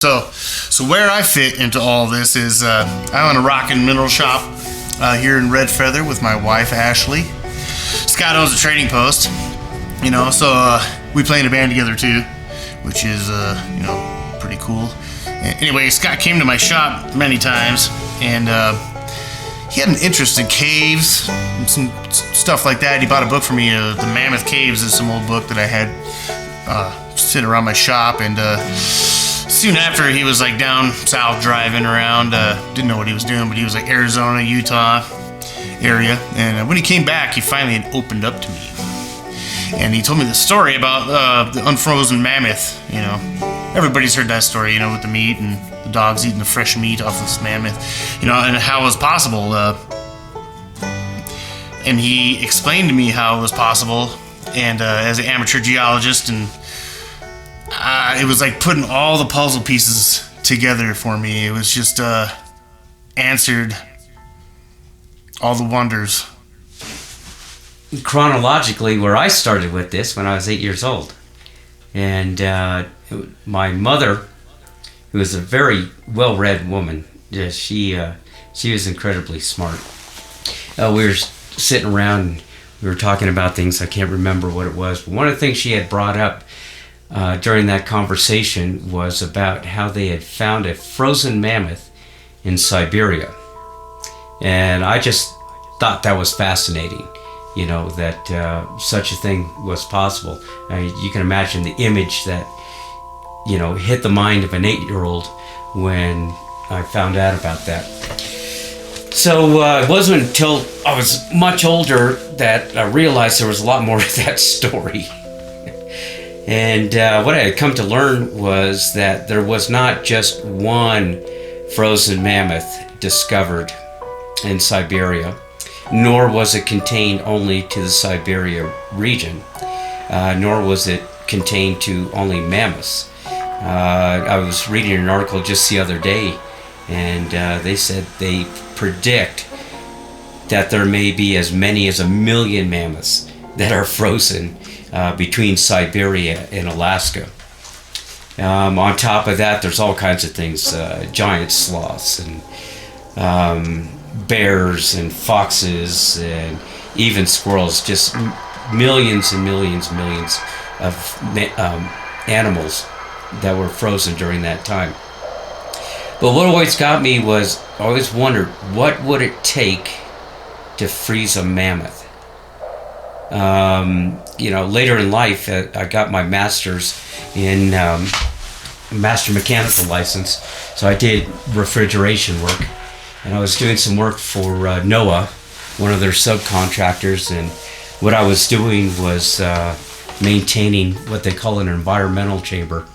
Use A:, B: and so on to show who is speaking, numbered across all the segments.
A: So where I fit into all this is I own a rock and mineral shop here in Red Feather with my wife Ashley. Scott owns a trading post, so we play in a band together too, which is pretty cool. Anyway, Scott came to my shop many times, and he had an interest in caves and some stuff like that. He bought a book for me, The Mammoth Caves is some old book that I had sitting around my shop, and soon after, he was like down south driving around, didn't know what he was doing, but he was like Arizona, Utah area. And when he came back, he finally had opened up to me. And he told me the story about the unfrozen mammoth. Everybody's heard that story, with the meat and the dogs eating the fresh meat off this mammoth, and how it was possible. And he explained to me how it was possible. And as an amateur geologist, and it was like putting all the puzzle pieces together for me. It was just answered all the wonders.
B: Chronologically, where I started with this when I was 8 years old. And my mother, who was a very well-read woman, she was incredibly smart. We were sitting around and we were talking about things. I can't remember what it was, but one of the things she had brought up during that conversation was about how they had found a frozen mammoth in Siberia. And I just thought that was fascinating, that such a thing was possible. You can imagine the image that, hit the mind of an 8-year-old when I found out about that. So it wasn't until I was much older that I realized there was a lot more to that story. And what I had come to learn was that there was not just one frozen mammoth discovered in Siberia, nor was it contained only to the Siberia region, nor was it contained to only mammoths. I was reading an article just the other day, and they said they predict that there may be as many as 1 million mammoths that are frozen between Siberia and Alaska. On top of that, there's all kinds of things, giant sloths and bears and foxes and even squirrels, just millions and millions of animals that were frozen during that time. But what always got me was, I always wondered, what would it take to freeze a mammoth? Later in life, I got my master's in master mechanical license, so I did refrigeration work, and I was doing some work for NOAA, one of their subcontractors, and what I was doing was maintaining what they call an environmental chamber.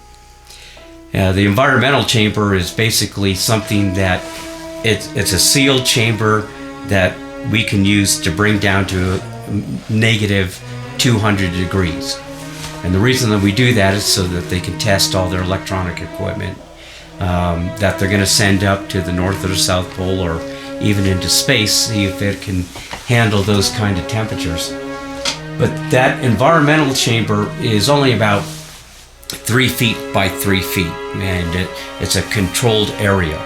B: The environmental chamber is basically something that it's a sealed chamber that we can use to bring down to negative 200 degrees. And the reason that we do that is so that they can test all their electronic equipment that they're going to send up to the North or the South Pole or even into space, see if it can handle those kind of temperatures. But that environmental chamber is only about 3 feet by 3 feet, and it's a controlled area.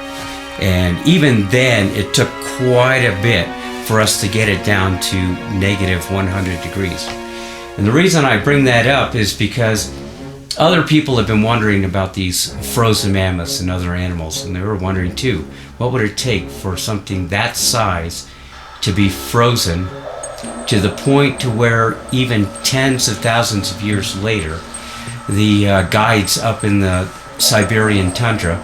B: And even then, it took quite a bit for us to get it down to negative 100 degrees. And the reason I bring that up is because other people have been wondering about these frozen mammoths and other animals, and they were wondering too, what would it take for something that size to be frozen to the point to where even tens of thousands of years later, the guides up in the Siberian tundra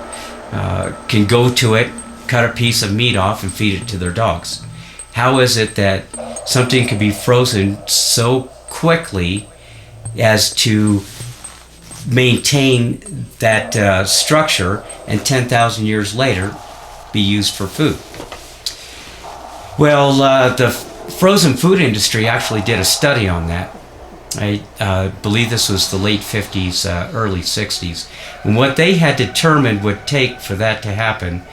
B: can go to it, cut a piece of meat off and feed it to their dogs. How is it that something can be frozen so quickly as to maintain that structure and 10,000 years later be used for food? Well, the frozen food industry actually did a study on that. I believe this was the late 50s, early 60s. And what they had determined would take for that to happen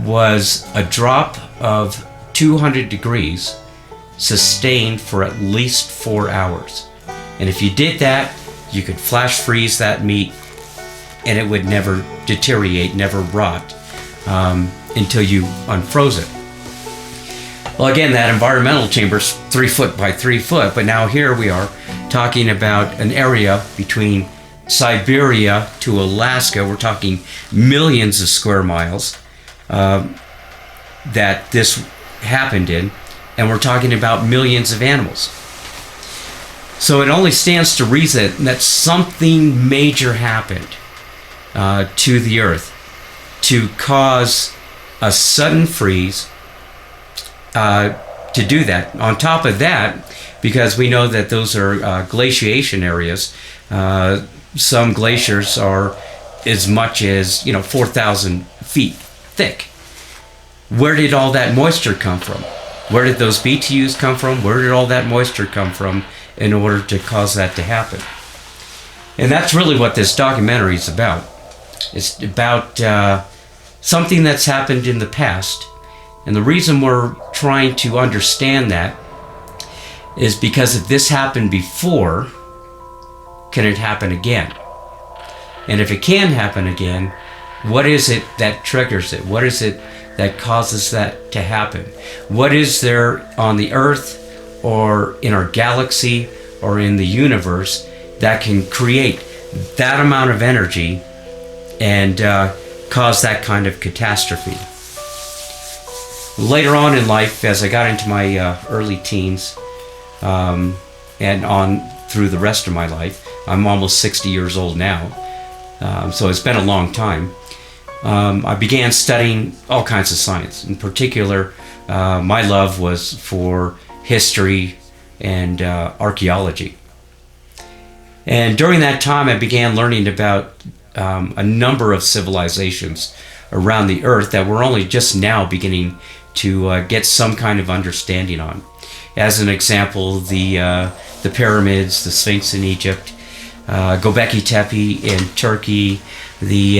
B: was a drop of 200 degrees sustained for at least 4 hours. And if you did that, you could flash freeze that meat and it would never deteriorate, never rot until you unfroze it. Well, again, that environmental chamber is 3 foot by 3 foot, but now here we are talking about an area between Siberia to Alaska. We're talking millions of square miles that this happened in, and we're talking about millions of animals. So it only stands to reason that something major happened to the Earth to cause a sudden freeze. To do that. On top of that, because we know that those are glaciation areas, some glaciers are as much as 4,000 feet thick. Where did all that moisture come from? Where did those BTUs come from? Where did all that moisture come from in order to cause that to happen? And that's really what this documentary is about. It's about something that's happened in the past. And the reason we're trying to understand that is because if this happened before, can it happen again? And if it can happen again, what is it that triggers it? What is it that causes that to happen? What is there on the Earth or in our galaxy or in the universe that can create that amount of energy and cause that kind of catastrophe? Later on in life, as I got into my early teens and on through the rest of my life, I'm almost 60 years old now, so it's been a long time. I began studying all kinds of science. In particular, my love was for history and archaeology. And during that time, I began learning about a number of civilizations around the Earth that we're only just now beginning to get some kind of understanding on. As an example, the pyramids, the Sphinx in Egypt, Göbekli Tepe in Turkey, the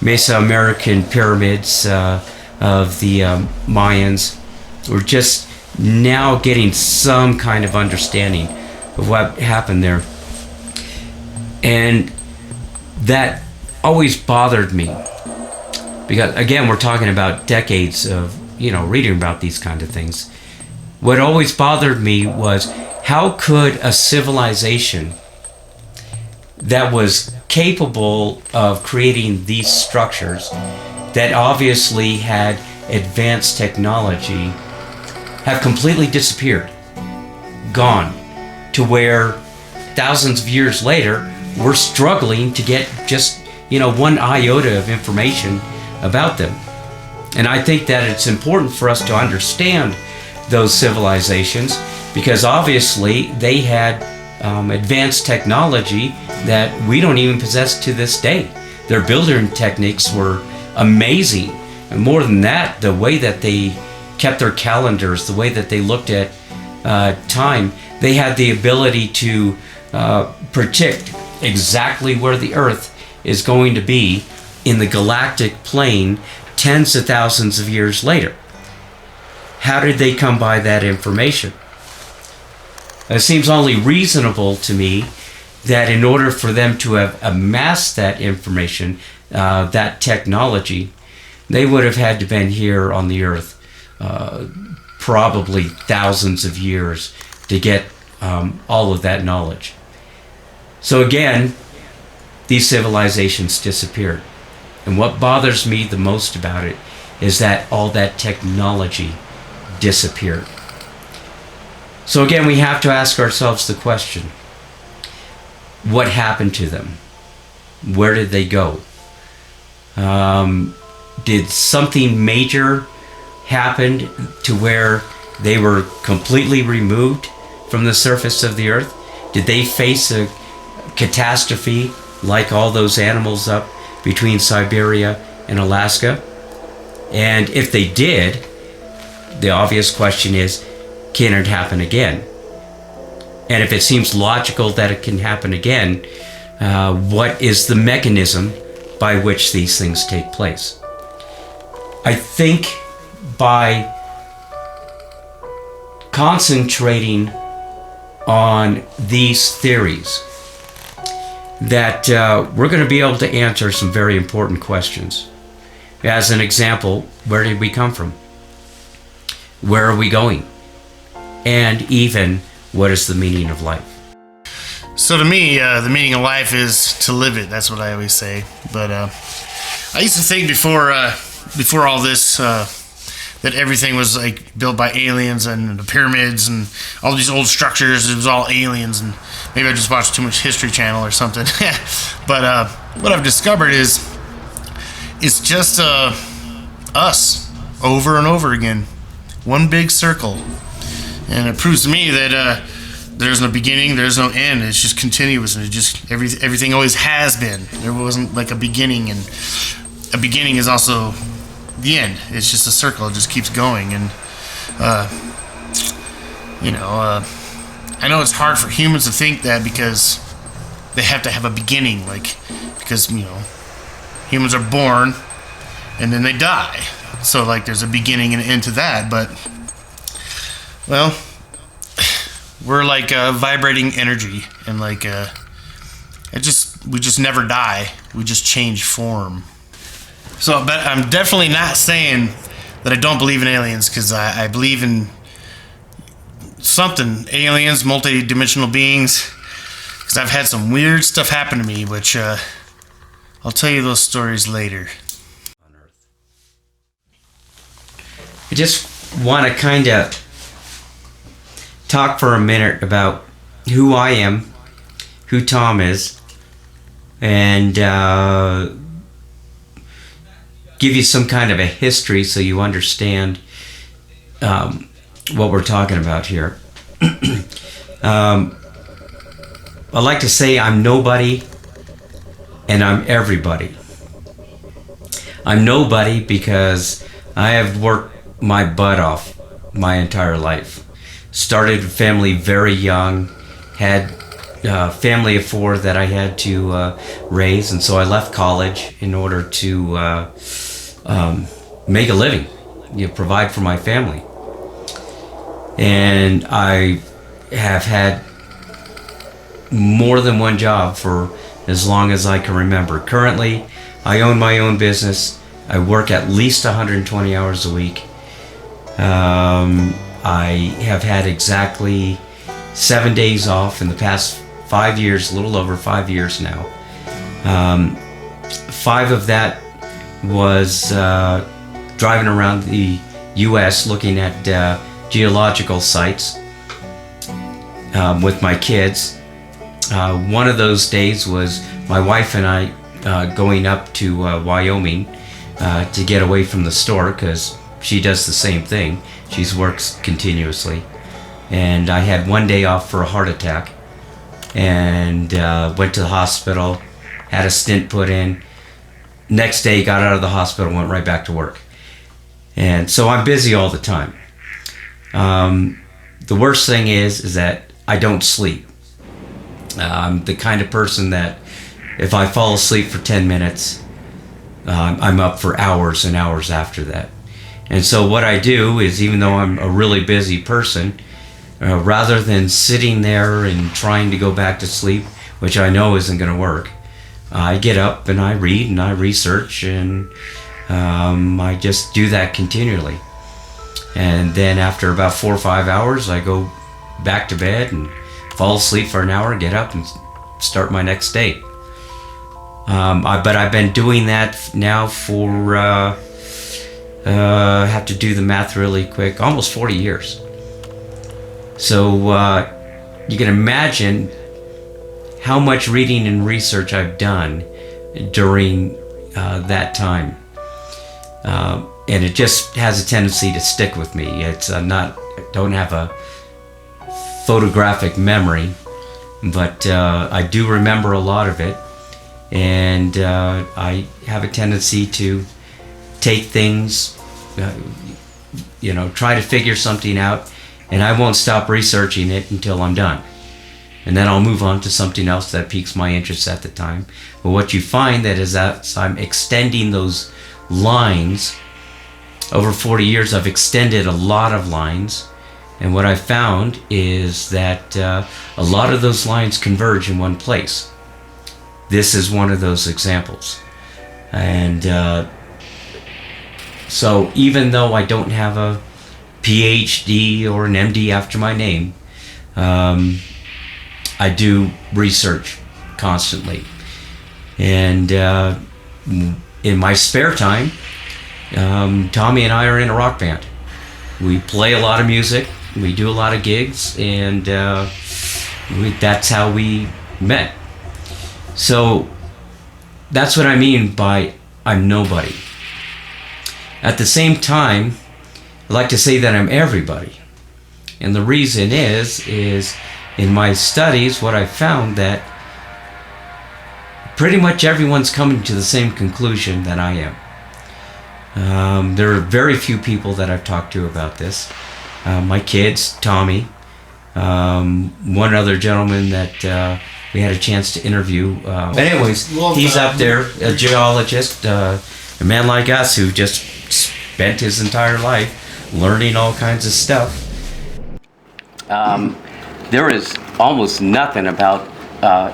B: Mesoamerican pyramids of the Mayans. We're just now getting some kind of understanding of what happened there. And that always bothered me because, again, we're talking about decades of reading about these kind of things. What always bothered me was how could a civilization that was capable of creating these structures that obviously had advanced technology have completely disappeared, gone, to where thousands of years later we're struggling to get just one iota of information about them. And I think that it's important for us to understand those civilizations because obviously they had advanced technology that we don't even possess to this day. Their building techniques were amazing. And more than that, the way that they kept their calendars, the way that they looked at time, they had the ability to predict exactly where the Earth is going to be in the galactic plane tens of thousands of years later. How did they come by that information? It seems only reasonable to me that in order for them to have amassed that information, that technology, they would have had to been here on the Earth probably thousands of years to get all of that knowledge. So again, these civilizations disappeared. And what bothers me the most about it is that all that technology disappeared. So again, we have to ask ourselves the question, what happened to them? Where did they go? Did something major happen to where they were completely removed from the surface of the Earth? Did they face a catastrophe like all those animals up between Siberia and Alaska? And if they did, the obvious question is, can it happen again? And if it seems logical that it can happen again, what is the mechanism by which these things take place? I think by concentrating on these theories, that we're going to be able to answer some very important questions. As an example, where did we come from? Where are we going? And even, what is the meaning of life?
A: So to me, the meaning of life is to live it. That's what I always say. But I used to think before all this that everything was like built by aliens, and the pyramids and all these old structures, it was all aliens, and maybe I just watched too much History Channel or something. But what I've discovered is it's just us over and over again, one big circle, and it proves to me that there's no beginning, there's no end. It's just continuous, and it just everything always has been. There wasn't like a beginning, and a beginning is also the end. It's just a circle. It just keeps going, and I know it's hard for humans to think that because they have to have a beginning, because humans are born and then they die. So there's a beginning and an end to that. But well, we're like vibrating energy, and we just never die. We just change form. So, but I'm definitely not saying that I don't believe in aliens, because I believe in something, aliens, multi-dimensional beings, because I've had some weird stuff happen to me, which I'll tell you those stories later.
B: I just want to kind of talk for a minute about who I am, who Tom is, and give you some kind of a history so you understand what we're talking about here. I like to say I'm nobody and I'm everybody. I'm nobody because I have worked my butt off my entire life. Started a family very young, had a family of 4 that I had to raise, and so I left college in order to make a living, provide for my family. And I have had more than one job for as long as I can remember. Currently, I own my own business. I work at least 120 hours a week. I have had exactly 7 days off in the past 5 years, a little over 5 years now. 5 of that was driving around the U.S. looking at geological sites with my kids. One of those days was my wife and I going up to Wyoming to get away from the store, because she does the same thing. She works continuously. And I had 1 day off for a heart attack, and went to the hospital, had a stent put in. Next day, got out of the hospital, went right back to work. And so I'm busy all the time. The worst thing is that I don't sleep. I'm the kind of person that if I fall asleep for 10 minutes, I'm up for hours and hours after that. And so what I do is, even though I'm a really busy person, rather than sitting there and trying to go back to sleep, which I know isn't going to work, I get up and I read and I research, and I just do that continually. And then after about 4 or 5 hours, I go back to bed and fall asleep for an hour, get up and start my next day. But I've been doing that now for, I have to do the math really quick, almost 40 years. So you can imagine how much reading and research I've done during that time. And it just has a tendency to stick with me. It's don't have a photographic memory, but I do remember a lot of it. And I have a tendency to take things, try to figure something out, and I won't stop researching it until I'm done. And then I'll move on to something else that piques my interest at the time. But what you find that is that I'm extending those lines. Over 40 years, I've extended a lot of lines. And what I found is that a lot of those lines converge in one place. this is one of those examples. And so even though I don't have a PhD or an MD after my name, I do research constantly. And in my spare time, Tommy and I are in a rock band. We play a lot of music, we do a lot of gigs, and that's how we met. So that's what I mean by I'm nobody. At the same time, I like to say that I'm everybody. And the reason is in my studies, what I found that pretty much everyone's coming to the same conclusion that I am. There are very few people that I've talked to about this. My kids, Tommy, one other gentleman that we had a chance to interview. But anyways, he's up there, a geologist, a man like us who just spent his entire life learning all kinds of stuff. There is almost nothing about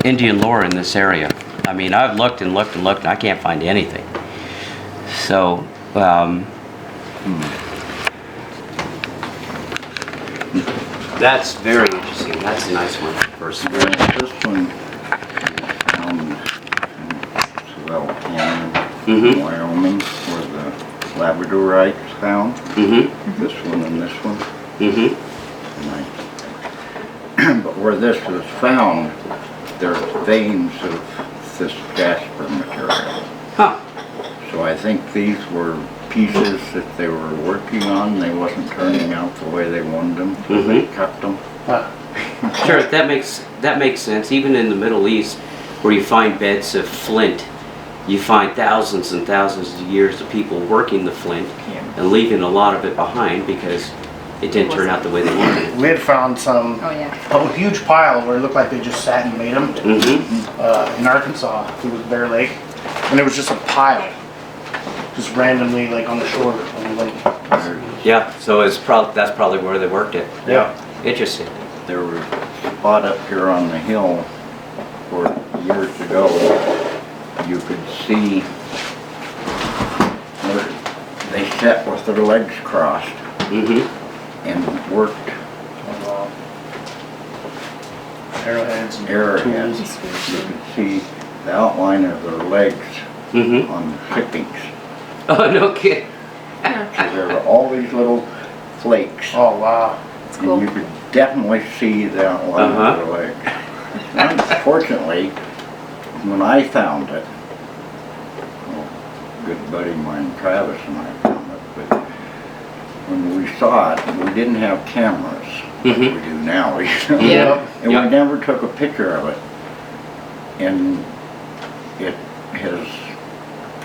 B: Indian lore in this area. I mean, I've looked and looked and looked, and I can't find anything. So, that's very interesting. That's a nice one. First.
C: This one in Savannah Canyon, Wyoming, where the labradorites found. This one and this one. But where this was found, there's veins of this jasper material.
B: Huh.
C: So I think these were pieces that they were working on. They wasn't turning out the way they wanted them, so they cut them.
B: Sure, that makes sense. Even in the Middle East, where you find beds of flint, you find thousands and thousands of years of people working the flint and leaving a lot of it behind because it didn't turn out the way they wanted it.
A: We had found some a huge pile where it looked like they just sat and made them in Arkansas. It was Bear Lake, and it was just a pile, just randomly like on the shore. And like,
B: Yeah, so that's probably where they worked it.
A: yeah.
B: Interesting.
C: There was a spot up here on the hill where years ago you could see where they sat with their legs crossed and worked
A: Arrowheads and
C: arrowheads.
A: tools.
C: You could see the outline of their legs on clippings.
B: Oh, no kidding.
C: So there were all these little flakes.
A: Oh wow.
C: And you could definitely see the outline of their legs. Unfortunately, when I found it, a good buddy of mine, Travis, and I found it, but when we saw it, we didn't have cameras like we do now, you know?
A: Yeah.
C: And we never took a picture of it. And it has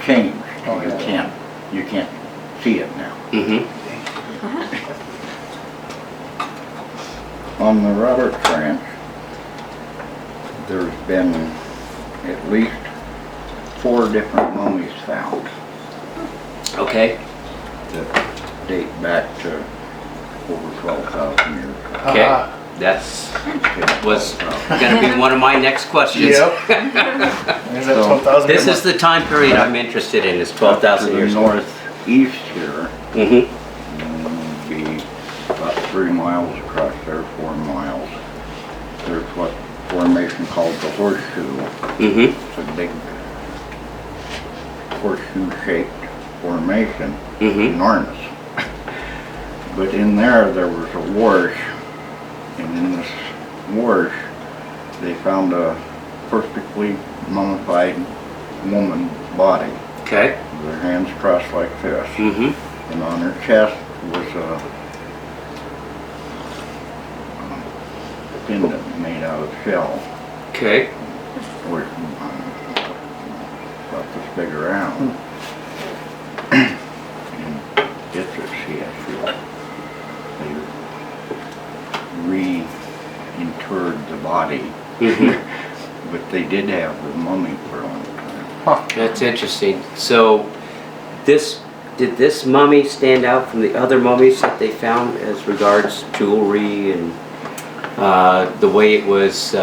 C: changed.
A: Oh, yeah.
C: You can't see it now. On the Roberts Ranch, there's been at least 4 different mummies found
B: Okay.
C: that date back to over 12,000 years.
B: Okay. That's was going to be one of my next questions.
A: Yep. There's that
C: So,
A: 12,000.
B: This is the time period I'm interested in. Is 12,000 years.
C: Northeast here
B: Mm-hmm.
C: would be about 3 miles across there, 4 miles. There's what formation called the horseshoe.
B: Mm-hmm.
C: It's a big horseshoe-shaped formation, enormous. But in there was a wash, and in this wash, they found a perfectly mummified woman body.
B: Okay.
C: With her hands crossed like this.
B: Mm-hmm.
C: And on her chest was a pendant made out of shell.
B: Okay.
C: Or about this big around. And it's a CSU. They reinterred the body. But they did have the mummy for a long time.
B: That's interesting. So, did this mummy stand out from the other mummies that they found as regards jewelry and the way it was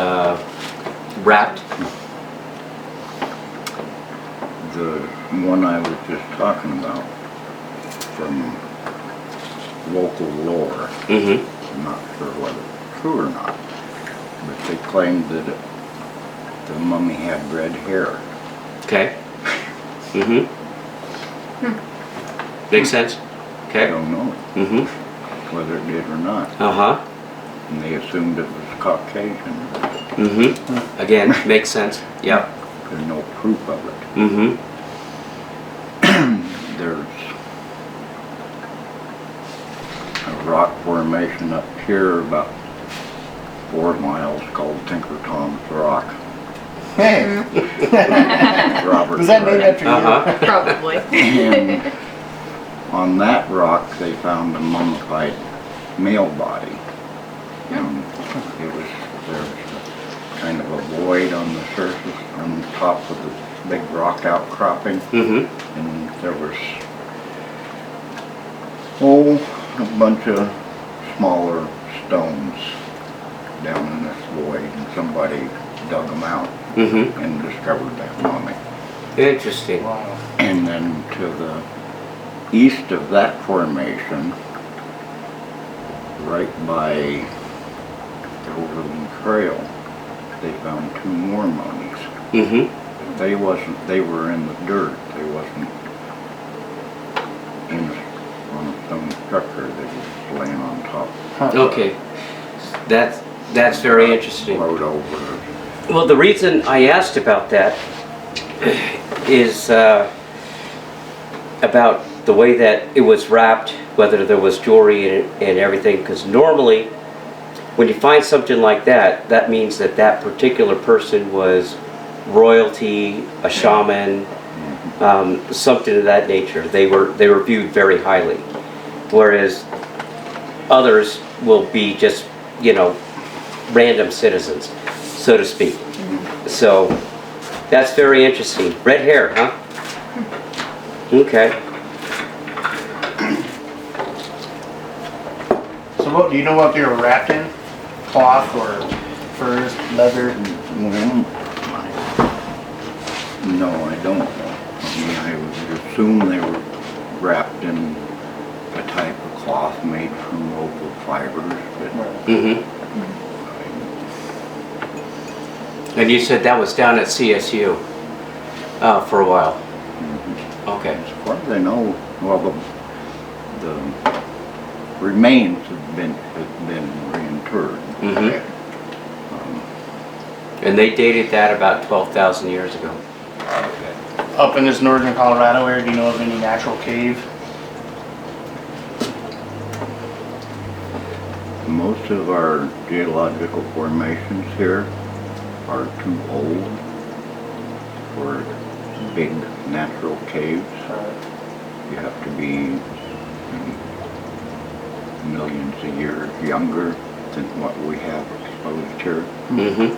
B: wrapped?
C: the one I was just talking about from local lore,
D: Mm-hmm.
C: I'm not sure whether it's true or not, but they claimed that the mummy had red hair.
D: Okay. Mm-hmm. Makes sense.
C: I
D: Okay.
C: don't know
D: Mm-hmm.
C: whether it did or not,
D: Uh-huh.
C: and they assumed it was Caucasian.
D: Mm-hmm. Again, makes sense. Yep.
C: There's no proof of it.
D: Mm-hmm.
C: There's a rock formation up here about 4 miles called Tinker Tom's Rock.
A: Hey,
C: Robert
A: was that named
C: Ray.
A: after you?
D: Uh-huh.
E: Probably.
C: And on that rock, they found a mummified male body. And it was, there was a kind of a void on the surface, on the top of the big rock outcropping.
D: Mm-hmm.
C: And there was, a bunch of smaller stones down in this void, and somebody dug them out
D: Mm-hmm.
C: and discovered that mummy.
D: Interesting.
A: Wow.
C: And then to the east of that formation, right by the Overland Trail, they found 2 more mummies.
D: Mm-hmm.
C: They were in the dirt. They wasn't on a stone structure. They were laying on top.
D: Okay. That's very interesting.
C: Float over.
D: Well, the reason I asked about that is about the way that it was wrapped, whether there was jewelry in it and everything, because normally when you find something like that, that means that that particular person was royalty, a shaman, something of that nature. They were viewed very highly, whereas others will be just, random citizens, so to speak. So that's very interesting. Red hair, huh? Okay.
A: So what, do you know what they were wrapped in? Cloth or furs, leather?
C: Well, no, I don't know. I mean, I would assume they were wrapped in a type of cloth made from local fibers, but
D: Mm-hmm. And you said that was down at CSU for a while. Okay.
C: as far as I know, well, the remains have been reinterred.
D: Mm-hmm. And they dated that about 12,000 years ago.
A: Up in this northern Colorado area, do you know of any natural cave?
C: Most of our geological formations here are too old for big natural caves. You have to be millions of years younger than what we have exposed here.
D: Mm-hmm.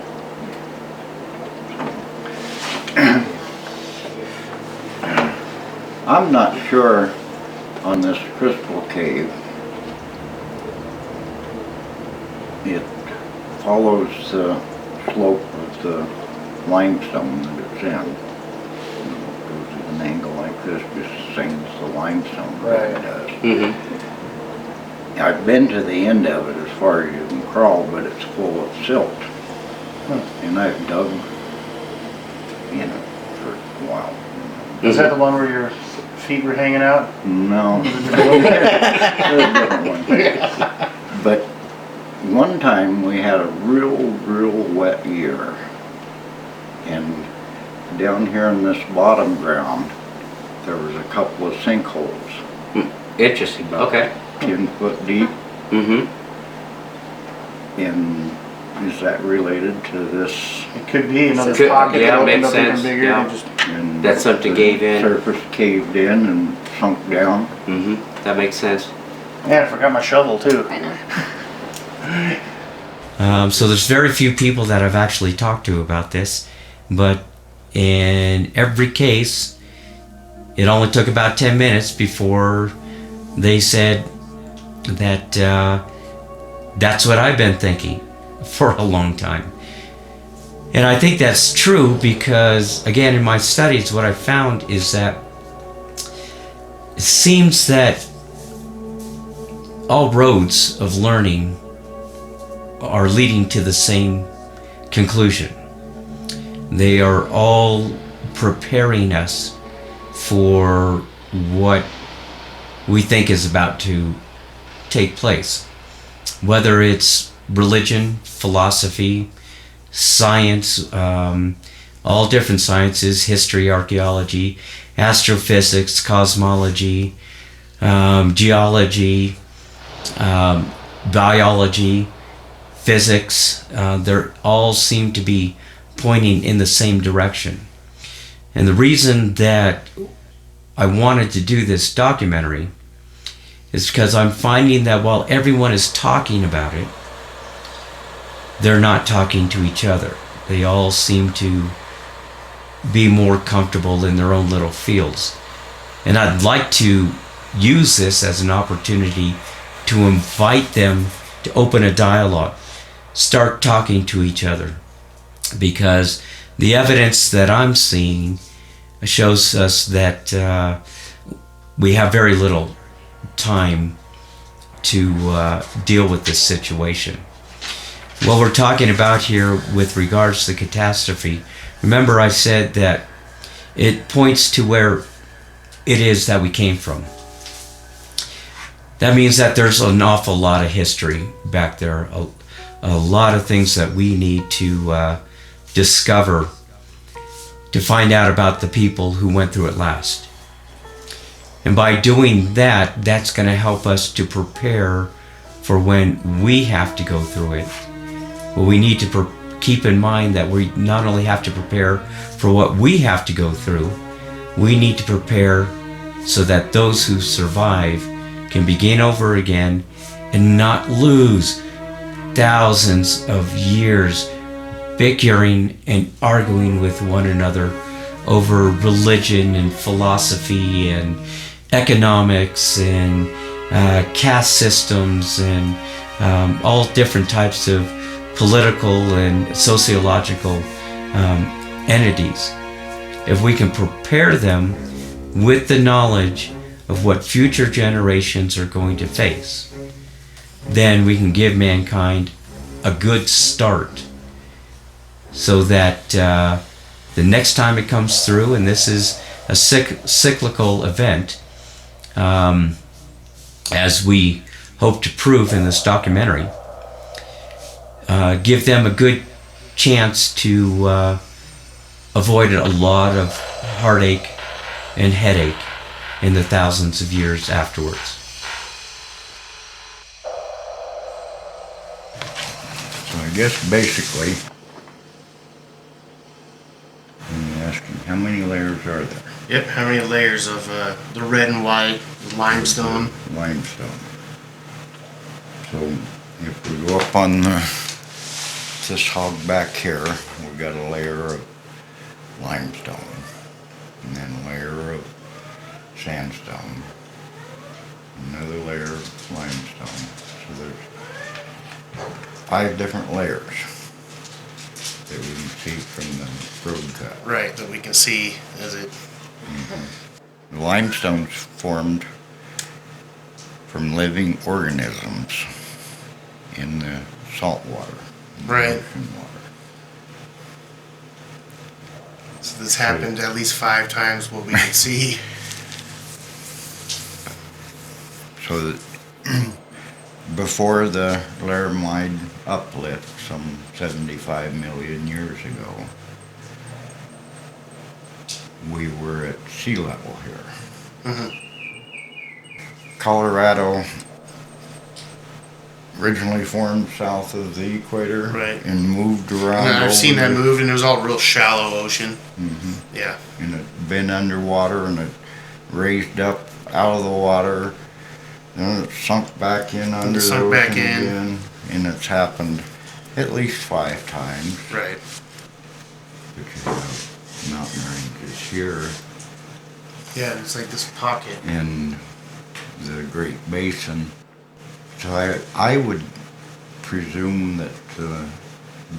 C: I'm not sure on this crystal cave. It follows the slope of the limestone that it's in. It goes at an angle like this, just same as the limestone
A: Right.
C: does.
D: Mm-hmm.
C: I've been to the end of it as far as you can crawl, but it's full of silt. And I've dug in it for a while.
A: Is that the one where your feet were hanging out?
C: No. There's a different one. But one time we had a real wet year. And down here in this bottom ground, there was a couple of sinkholes.
D: Interesting. Okay.
C: 10 foot deep.
D: Mm-hmm.
C: And is that related to this?
A: It could be another
D: Could-
A: pocket
D: yeah,
A: that opened
D: makes
A: up even
D: sense,
A: bigger.
D: yeah.
A: And just,
C: And
D: That something
C: the
D: gave in.
C: Surface caved in and sunk down.
D: Mm-hmm. That makes sense.
A: man, I forgot my shovel too.
E: I know.
B: So there's very few people that I've actually talked to about this, but in every case, it only took about 10 minutes before they said that that's what I've been thinking for a long time. And I think that's true because, again, in my studies, what I found is that it seems that all roads of learning are leading to the same conclusion. They are all preparing us for what we think is about to take place. Whether it's religion, philosophy, science, all different sciences, history, archaeology, astrophysics, cosmology, geology, biology, physics, they all seem to be pointing in the same direction. And the reason that I wanted to do this documentary is because I'm finding that while everyone is talking about it, they're not talking to each other. They all seem to be more comfortable in their own little fields. And I'd like to use this as an opportunity to invite them to open a dialogue, start talking to each other, because the evidence that I'm seeing shows us that we have very little time to deal with this situation. What we're talking about here with regards to the catastrophe, remember I said that it points to where it is that we came from. That means that there's an awful lot of history back there, a lot of things that we need to discover to find out about the people who went through it last. And by doing that, that's going to help us to prepare for when we have to go through it. Well, we need to keep in mind that we not only have to prepare for what we have to go through, we need to prepare so that those who survive can begin over again and not lose thousands of years bickering and arguing with one another over religion and philosophy and economics and caste systems and all different types of political and sociological entities. If we can prepare them with the knowledge of what future generations are going to face, then we can give mankind a good start so that the next time it comes through, and this is a cyclical event, as we hope to prove in this documentary, give them a good chance to avoid a lot of heartache and headache in the thousands of years afterwards.
C: So I guess basically, I'm asking, how many layers are there?
A: Yep, how many layers of the red and white limestone?
C: Limestone. So if we go up on this hog back here, we got a layer of limestone, and then a layer of sandstone, another layer of limestone. So there's 5 different layers that we can see from the road cut.
A: Right, that we can see as it...
C: The limestone's formed from living organisms in the salt water, in the
A: Right.
C: ocean water.
A: So this happened at least 5 times what we can see.
C: So that before the Laramide uplift some 75 million years ago, we were at sea level here. Colorado originally formed south of the equator,
A: Right.
C: and moved around.
A: And I've seen
C: over
A: that
C: the-
A: moved, and it was all real shallow ocean. Yeah.
C: and it been underwater, and it raised up out of the water, then it sunk back in under the
A: Sunk back
C: ocean
A: in.
C: again, and it's happened at least 5 times.
A: Right.
C: Which is mountain ranges here
A: Yeah, it's like this pocket.
C: in the Great Basin. So I would presume that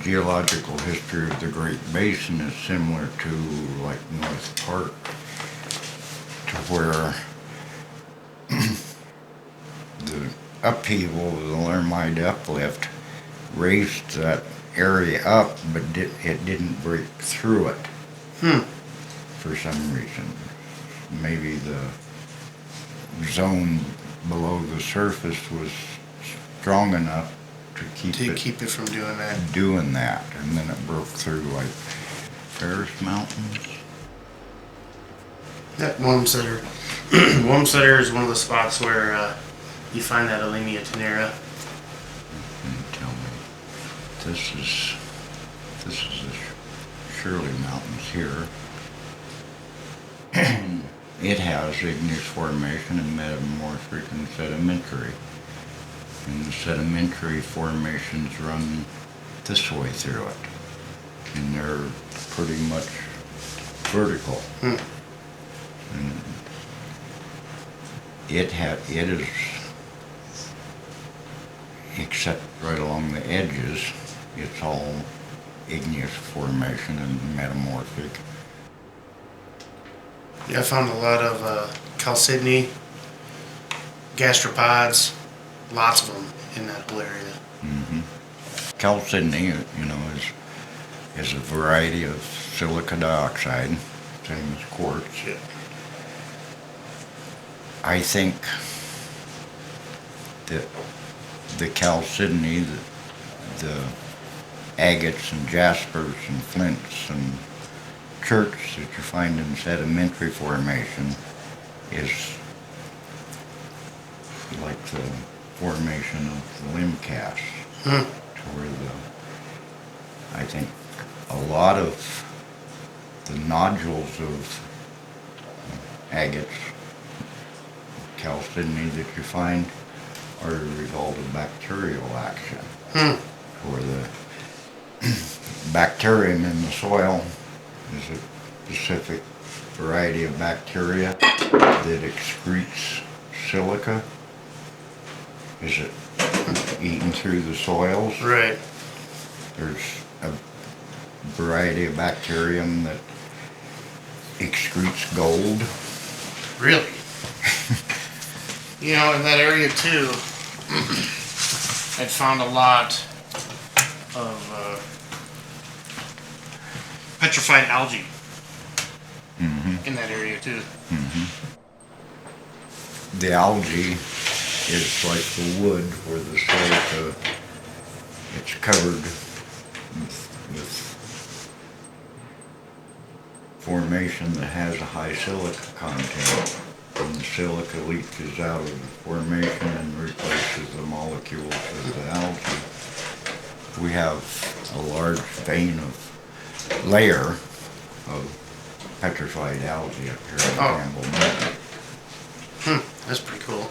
C: geological history of the Great Basin is similar to like North Park, to where the upheaval of the Lermite uplift raised that area up, but it didn't break through it for some reason. Maybe the zone below the surface was strong enough to
A: keep it from doing that.
C: And then it broke through like Ferris Mountains.
A: That Wamsutter. Wamsutter is one of the spots where you find that Alemia tenera.
C: And tell me, this is the Shirley Mountains here. It has igneous formation and metamorphic and sedimentary. And the sedimentary formations run this way through it. And they're pretty much vertical. And it is, except right along the edges, it's all igneous formation and metamorphic.
A: Yeah, I found a lot of chalcedony, gastropods, lots of them in that whole area.
C: Chalcedony, is a variety of silica dioxide, same as quartz.
A: Yeah.
C: I think that the chalcedony, the agates and jaspers and flints and church that you find in sedimentary formation is like the formation of the limb casts, to where I think a lot of the nodules of agates, chalcedony that you find are a result of bacterial action, where the bacterium in the soil is a specific variety of bacteria that excretes silica. Is it eaten through the soils?
A: Right.
C: There's a variety of bacterium that excretes gold.
A: Really? In that area too, I'd found a lot of petrified algae in that area too.
C: The algae is like the wood where the silica, it's covered with formation that has a high silica content. And the silica leaches out of the formation and replaces the molecules of the algae. We have a large layer of petrified algae up here in Campbell Mountain.
A: That's pretty cool.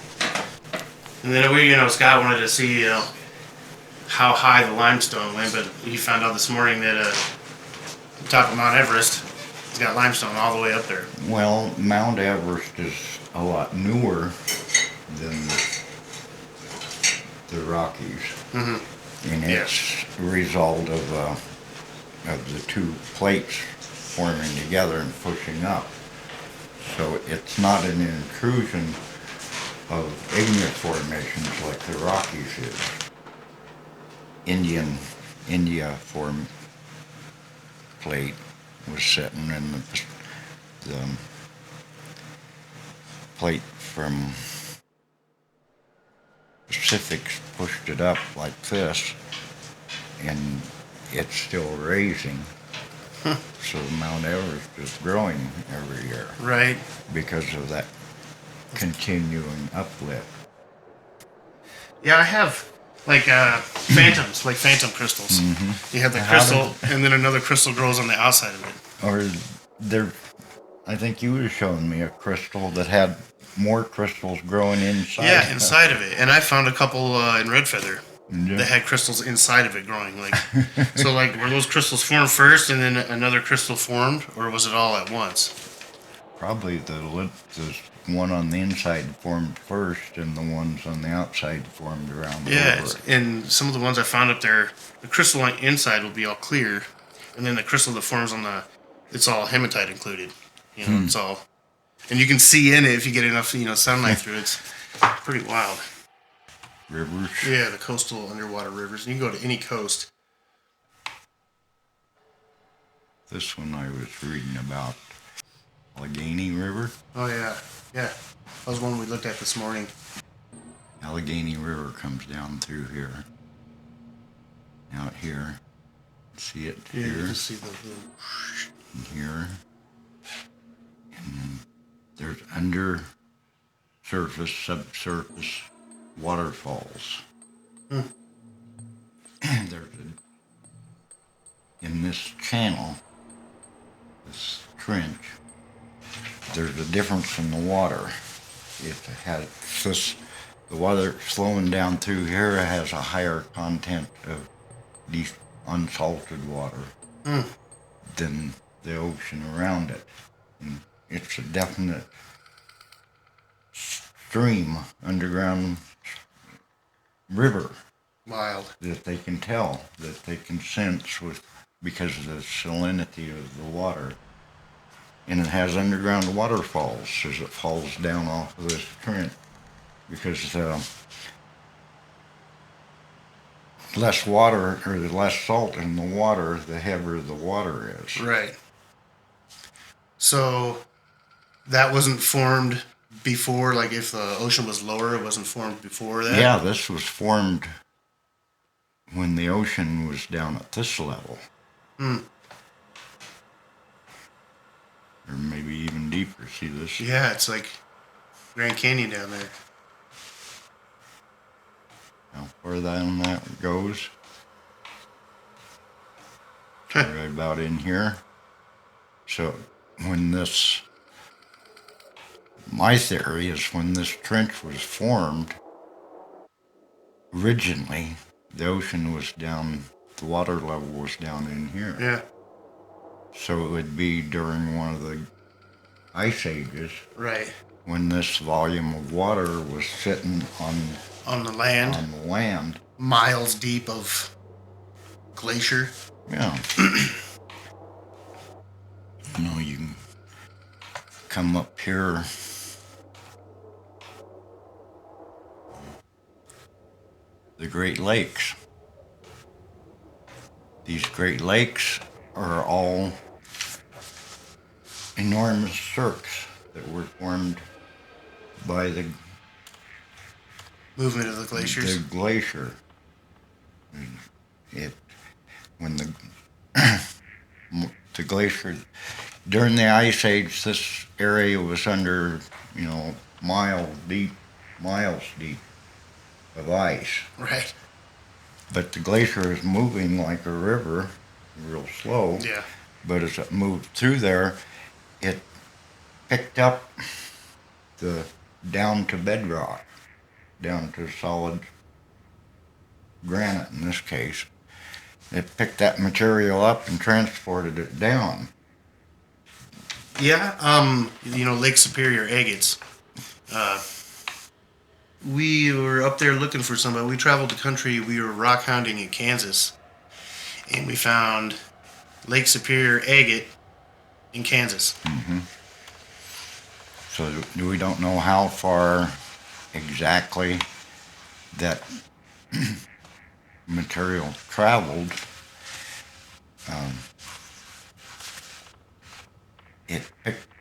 A: And then Scott wanted to see, how high the limestone went, but he found out this morning that the top of Mount Everest has got limestone all the way up there.
C: Well, Mount Everest is a lot newer than the Rockies, and it's a result of the two plates forming together and pushing up. So it's not an intrusion of igneous formations like the Rockies is. India form plate was sitting in the plate from Pacific's pushed it up like this, and it's still raising. So Mount Everest is growing every year.
A: Right.
C: Because of that continuing uplift.
A: Yeah, I have phantoms, like phantom crystals. You have the crystal, and then another crystal grows on the outside of it.
C: Or I think you were showing me a crystal that had more crystals growing inside.
A: Yeah, inside of it. And I found a couple in Red Feather
C: Yeah.
A: that had crystals inside of it growing. So were those crystals formed first and then another crystal formed, or was it all at once?
C: Probably the one on the inside formed first, and the ones on the outside formed around
A: Yeah,
C: over it.
A: and some of the ones I found up there, the crystal on inside will be all clear, and then the crystal that forms on it's all hematite included. You know, it's all, and you can see in it if you get enough, sunlight through it. It's pretty wild.
C: Rivers.
A: Yeah, the coastal underwater rivers. You can go to any coast.
C: This one I was reading about, Allegheny River.
A: Oh yeah, yeah. That was one we looked at this morning.
C: Allegheny River comes down through here. Out here. See it
A: Yeah, you
C: here
A: can see the.
C: and here. And there's under surface, subsurface waterfalls. There's in this channel, this trench, there's a difference in the water. It has the water flowing down through here has a higher content of these unsalted water than the ocean around it. And it's a definite stream, underground river
A: Wild.
C: that they can tell, that they can sense because of the salinity of the water. And it has underground waterfalls as it falls down off of this trench because less water or the less salt in the water, the heavier the water is.
A: Right. So that wasn't formed before, like if the ocean was lower, it wasn't formed before that?
C: Yeah, this was formed when the ocean was down at this level. Or maybe even deeper. See this?
A: Yeah, it's like Grand Canyon down there.
C: How far down that goes? Right about in here. So when my theory is when this trench was formed, originally the ocean was down, the water level was down in here.
A: Yeah.
C: So it would be during one of the ice ages
A: Right.
C: when this volume of water was sitting
A: On the land,
C: on the land.
A: miles deep of glacier.
C: Yeah. You can come up here. The Great Lakes. These Great Lakes are all enormous cirques that were formed by the
A: Movement of the glaciers.
C: The glacier. When the glacier, during the ice age, this area was under, miles deep of ice.
A: Right.
C: But the glacier is moving like a river, real slow.
A: Yeah.
C: But as it moved through there, it picked up down to bedrock, down to solid granite in this case. It picked that material up and transported it down.
A: Yeah. Lake Superior agates. We were up there looking for somebody. We traveled the country. We were rock hounding in Kansas, and we found Lake Superior agate in Kansas.
C: So we don't know how far exactly that material traveled.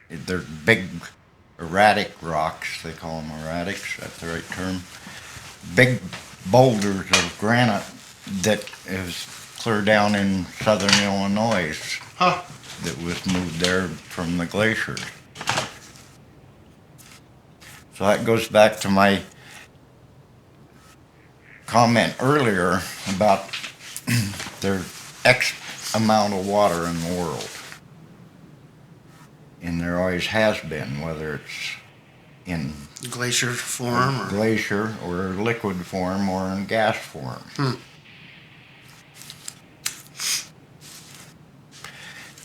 C: They're big erratic rocks, they call them erratics, that's the right term. Big boulders of granite that is clear down in southern Illinois
A: Huh.
C: that was moved there from the glaciers. So that goes back to my comment earlier about there's X amount of water in the world. And there always has been, whether it's in
A: Glacier form or
C: glacier or liquid form or in gas form.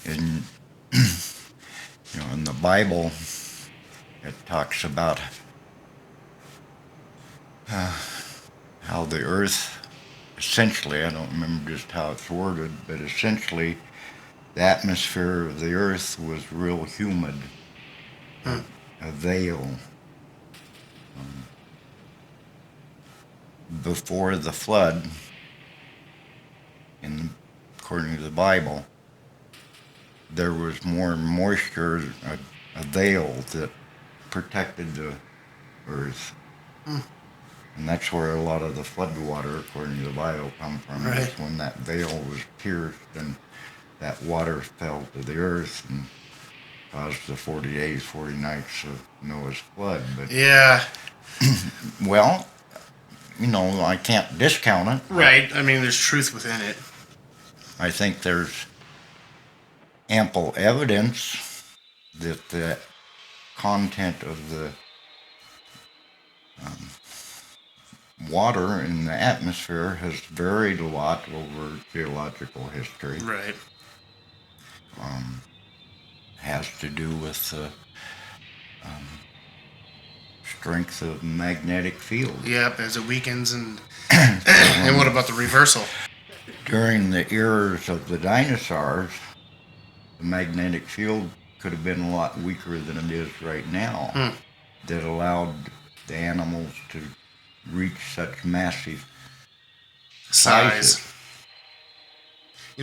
C: And in the Bible, it talks about how the earth, essentially, I don't remember just how it's worded, but essentially the atmosphere of the earth was real humid, a veil. Before the flood, according to the Bible, there was more moisture, a veil that protected the earth. And that's where a lot of the flood water, according to the Bible, come from.
A: Right.
C: Is when that veil was pierced and that water fell to the earth and caused the 40 days, 40 nights of Noah's flood. But
A: Yeah.
C: well, I can't discount it.
A: Right. I mean, there's truth within it.
C: I think there's ample evidence that the content of the water in the atmosphere has varied a lot over geological history.
A: Right.
C: Has to do with the strength of magnetic field.
A: Yep, as it weakens and and what about the reversal?
C: During the eras of the dinosaurs, the magnetic field could have been a lot weaker than it is right now. That allowed the animals to reach such massive
A: Size.
C: sizes.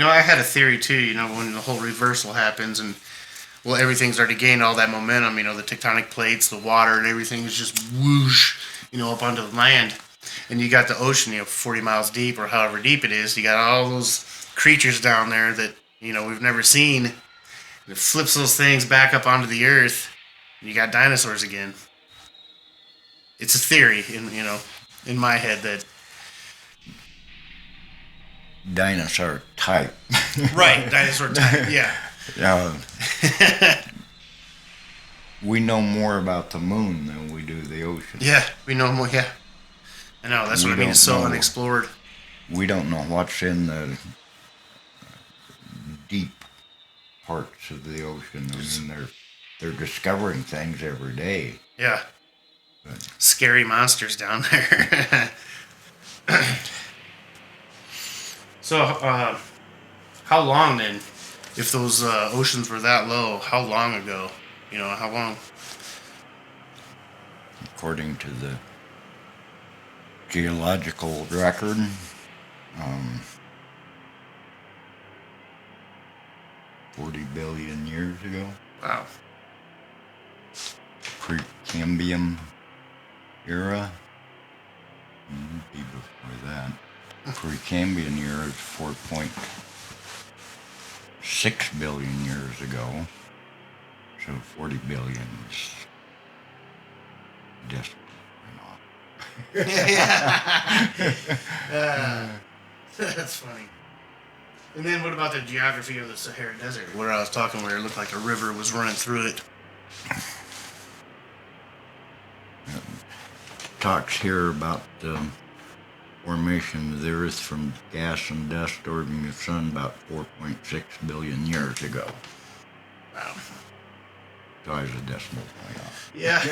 A: I had a theory too, when the whole reversal happens and everything's already gained all that momentum, the tectonic plates, the water and everything is just whoosh, up onto the land. And you got the ocean, 40 miles deep or however deep it is. You got all those creatures down there that, we've never seen. And it flips those things back up onto the earth. And you got dinosaurs again. It's a theory in my head that
C: Dinosaur type.
A: right, dinosaur type, yeah.
C: We know more about the moon than we do the ocean.
A: Yeah, we know more, yeah. I know, that's what I mean, it's so unexplored.
C: We don't know what's in the deep parts of the ocean. I mean, they're discovering things every day.
A: Yeah. Scary monsters down there. So, how long then, if those oceans were that low, how long ago? How long?
C: According to the geological record, 40 billion years ago.
A: Wow.
C: Precambrian era. Be before that. Precambrian era is 4.6 billion years ago. So 40 billion is just off.
A: That's funny. And then what about the geography of the Sahara Desert? Where I was talking where it looked like a river was running through it.
C: Talks here about the formation of the Earth from gas and dust orbiting the sun about 4.6 billion years ago.
A: Wow.
C: So I was a decimal point off.
A: Yeah.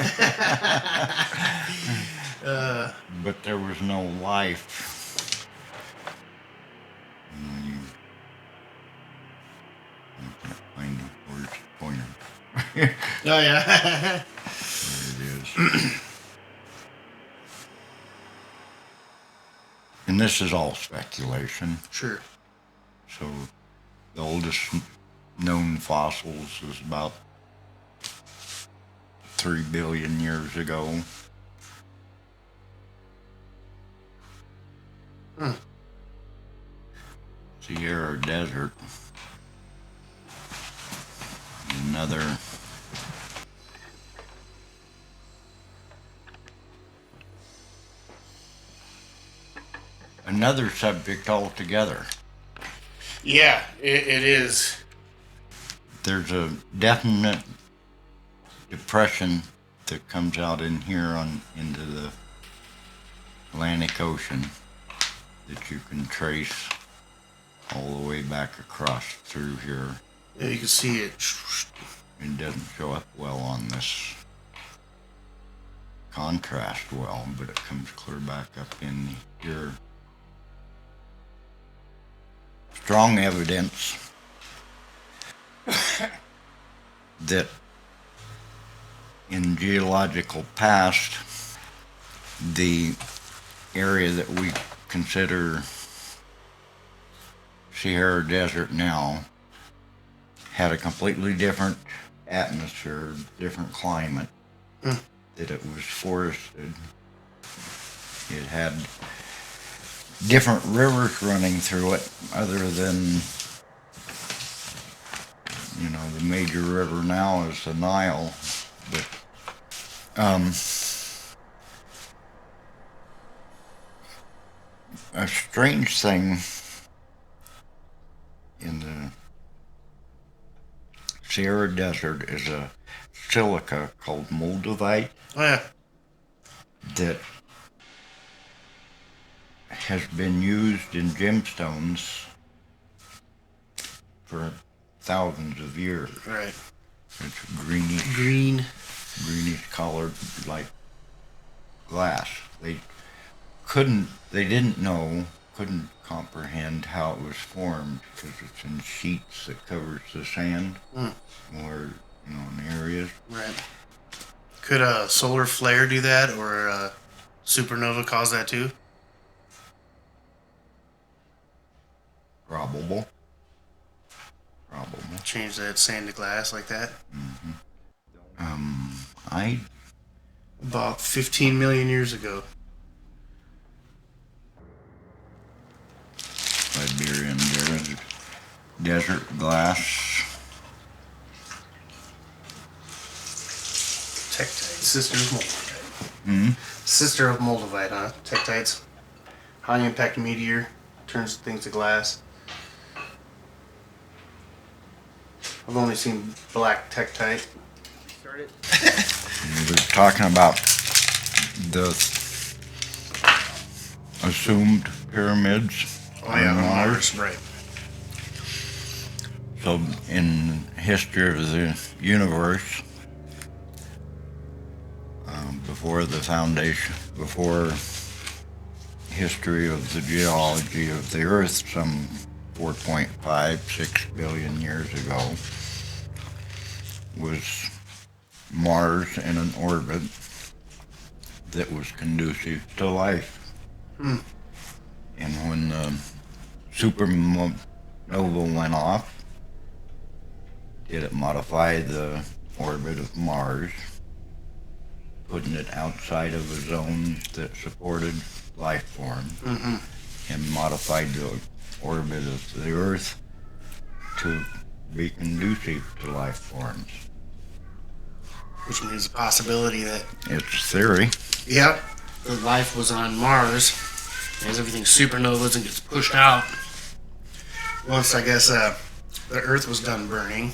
C: But there was no life. I can't find the where's the pointer.
A: Oh, yeah.
C: There it is. And this is all speculation.
A: Sure.
C: So the oldest known fossils is about 3 billion years ago. Sahara Desert. Another subject altogether.
A: Yeah, it is.
C: There's a definite depression that comes out in here into the Atlantic Ocean that you can trace all the way back across through here.
A: Yeah, you can see it.
C: It doesn't show up well on this contrast well, but it comes clear back up in here. Strong evidence that in geological past, the area that we consider Sahara Desert now had a completely different atmosphere, different climate, that it was forested. It had different rivers running through it other than, the major river now is the Nile. But a strange thing in the Sahara Desert is a silica called moldavite
A: Oh yeah.
C: that has been used in gemstones for thousands of years.
A: Right.
C: It's greenish
A: Green.
C: colored like glass. They couldn't comprehend how it was formed because it's in sheets that covers the sand or, in areas.
A: Right. Could a solar flare do that, or a supernova cause that too?
C: Probable.
A: Change that sand to glass like that?
C: I
A: About 15 million years ago.
C: Siberian desert glass.
A: Tektite. Sister of Moldavite. Sister of Moldavite, huh? Tektites. High impact meteor. Turns things to glass. I've only seen black tektite.
C: We were talking about the assumed pyramids on Mars.
A: Right.
C: So, in history of the universe, before history of the geology of the Earth, some 4.56 billion years ago, was Mars in an orbit that was conducive to life. And when the supernova went off, did it modify the orbit of Mars, putting it outside of a zone that supported life form, and modified the orbit of the Earth to be conducive to life forms.
A: Which means the possibility that,
C: It's theory.
A: yep, that life was on Mars. As everything supernovas and gets pushed out. Once, I guess, the Earth was done burning.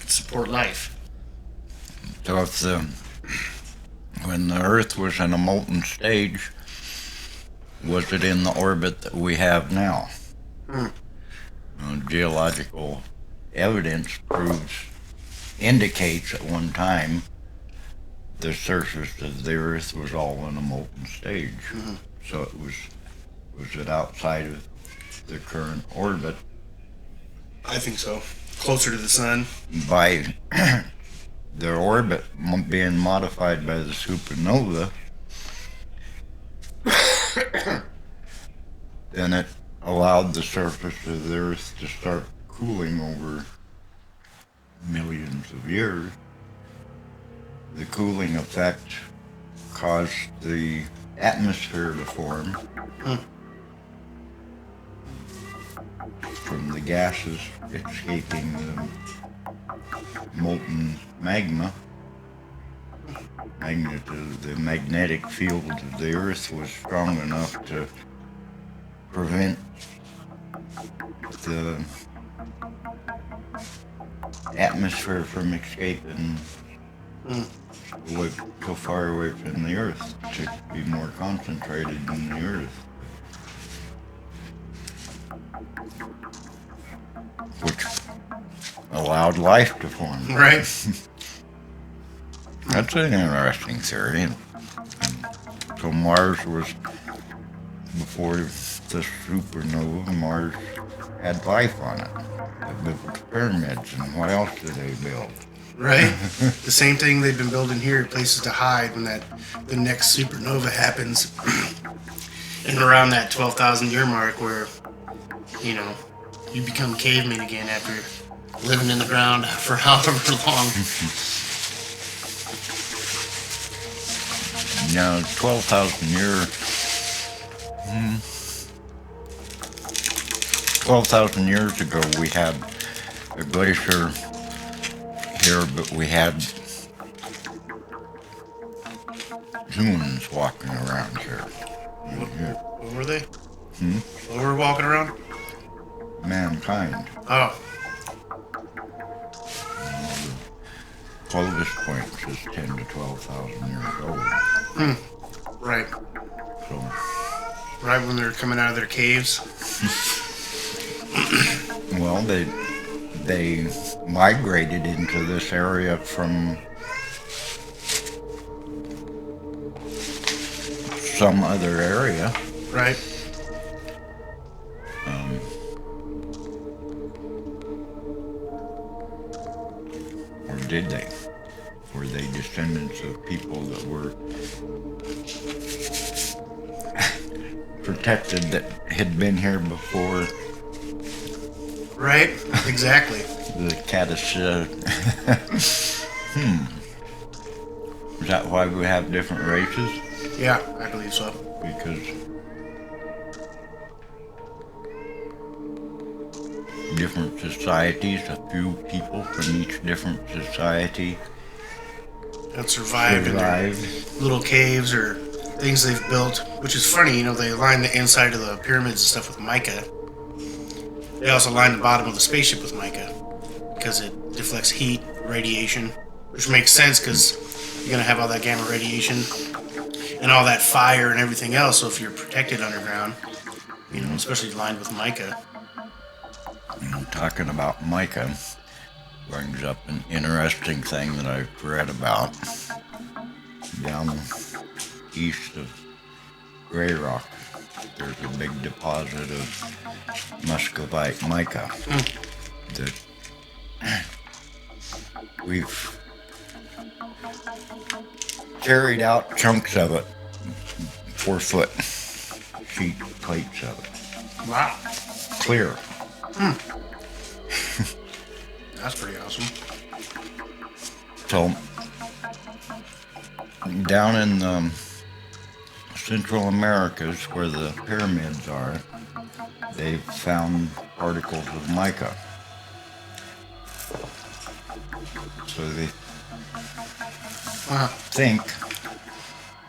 A: Support life.
C: So when the Earth was in a molten stage, was it in the orbit that we have now? Geological evidence indicates at one time the surface of the Earth was all in a molten stage. So was it outside of the current orbit?
A: I think so. Closer to the sun.
C: By their orbit being modified by the supernova, then it allowed the surface of the Earth to start cooling over millions of years. The cooling effect caused the atmosphere to form from the gases escaping the molten magma. The magnetic field of the Earth was strong enough to prevent the atmosphere from escaping too far away from the Earth to be more concentrated in the Earth. allowed life to form.
A: Right.
C: That's an interesting theory. And so Mars was, before the supernova, Mars had life on it. They built the pyramids, and what else did they build?
A: Right. The same thing they've been building here, places to hide when the next supernova happens, and around that 12,000 year mark, where you become cavemen again after living in the ground for however long.
C: Now, 12,000 years. 12,000 years ago, we had a glacier here, but we had humans walking around here.
A: What were they? What were we walking around?
C: Mankind.
A: Oh,
C: Closest point is 10 to 12,000 years old.
A: right.
C: So,
A: Right when they're coming out of their caves.
C: well, they migrated into this area from some other area.
A: Right.
C: Or did they? Were they descendants of people that were protected that had been here before
A: Right. Exactly.
C: the Is that why we have different races?
A: Yeah, I believe so.
C: Because different societies, a few people from each different society
A: And survived in their
C: survived.
A: little caves or things they've built, which is funny. They line the inside of the pyramids and stuff with mica. They also line the bottom of the spaceship with mica because it deflects heat, radiation, which makes sense because you're gonna have all that gamma radiation and all that fire and everything else. So if you're protected underground, especially lined with mica.
C: Talking about mica brings up an interesting thing that I've read about. Down east of Grey Rock, there's a big deposit of muscovite mica that we've carried out chunks of it, 4-foot sheet plates of it,
A: Wow,
C: clear.
A: that's pretty awesome.
C: So, down in Central Americas, where the pyramids are, they've found particles of mica. So they think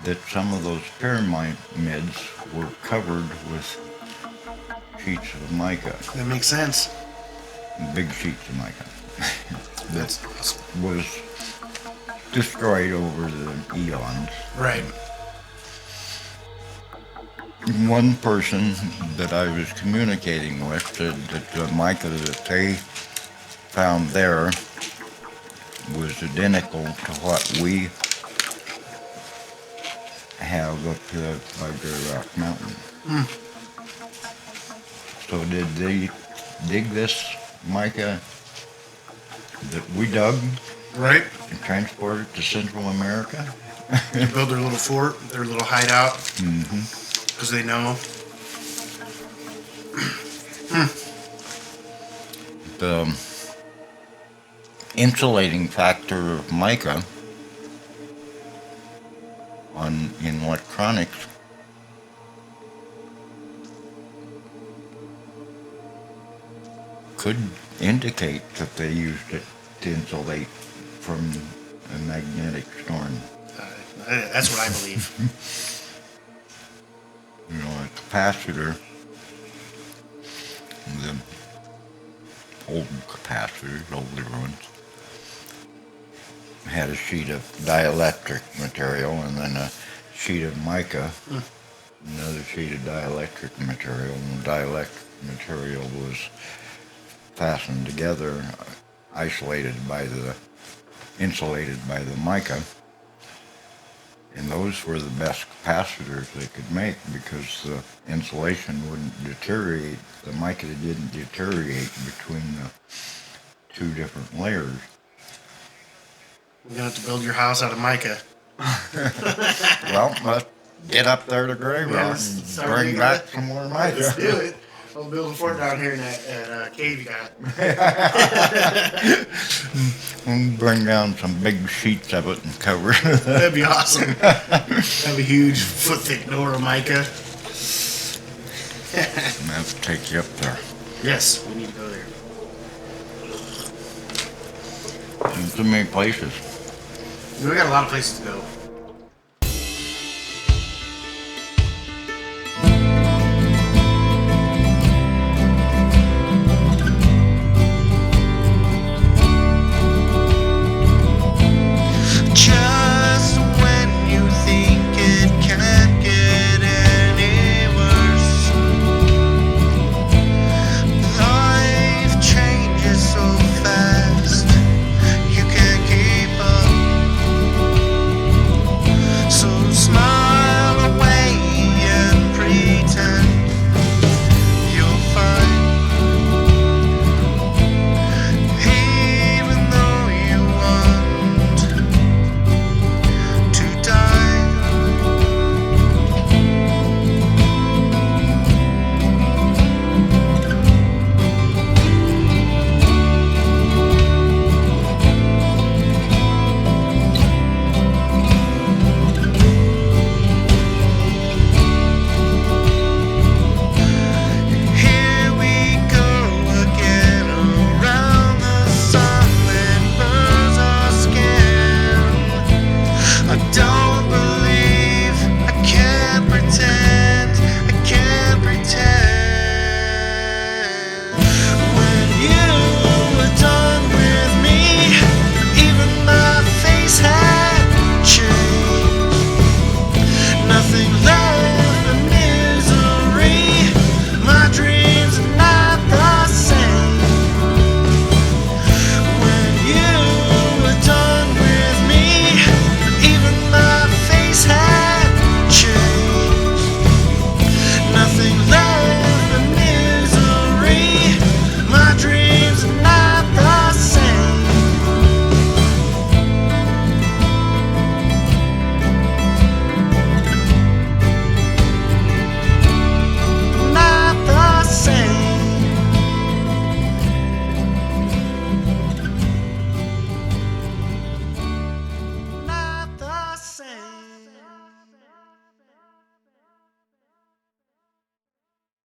C: that some of those pyramids were covered with sheets of mica,
A: That makes sense.
C: big sheets of mica.
A: That's awesome.
C: Was destroyed over the eons.
A: Right.
C: One person that I was communicating with said that the mica that they found there was identical to what we have up here by Grey Rock Mountain. So did they dig this mica that we dug
A: Right.
C: and transport it to Central America?
A: They build their little fort, their little hideout, because they know.
C: The insulating factor of mica in electronics could indicate that they used it to insulate from a magnetic storm.
A: That's what I believe.
C: A capacitor, the old capacitors, older ones, had a sheet of dielectric material and then a sheet of mica, another sheet of dielectric material, and the dielectric material was fastened together insulated by the mica. And those were the best capacitors they could make because the insulation wouldn't deteriorate. The mica didn't deteriorate between the two different layers.
A: You're gonna have to build your house out of mica.
C: Well, let's get up there to Gray Rock
A: Yes,
C: and
A: start
C: bring
A: digging
C: back
A: it.
C: some more
A: Let's do
C: mica.
A: it. I'll build a fort down here in that cave you got.
C: We'll bring down some big sheets of it and cover it.
A: That'd be awesome. Have a huge foot-thick door of mica.
C: And that'll take you up there.
A: Yes, we need to go there.
C: There's too many places.
A: We got a lot of places to go.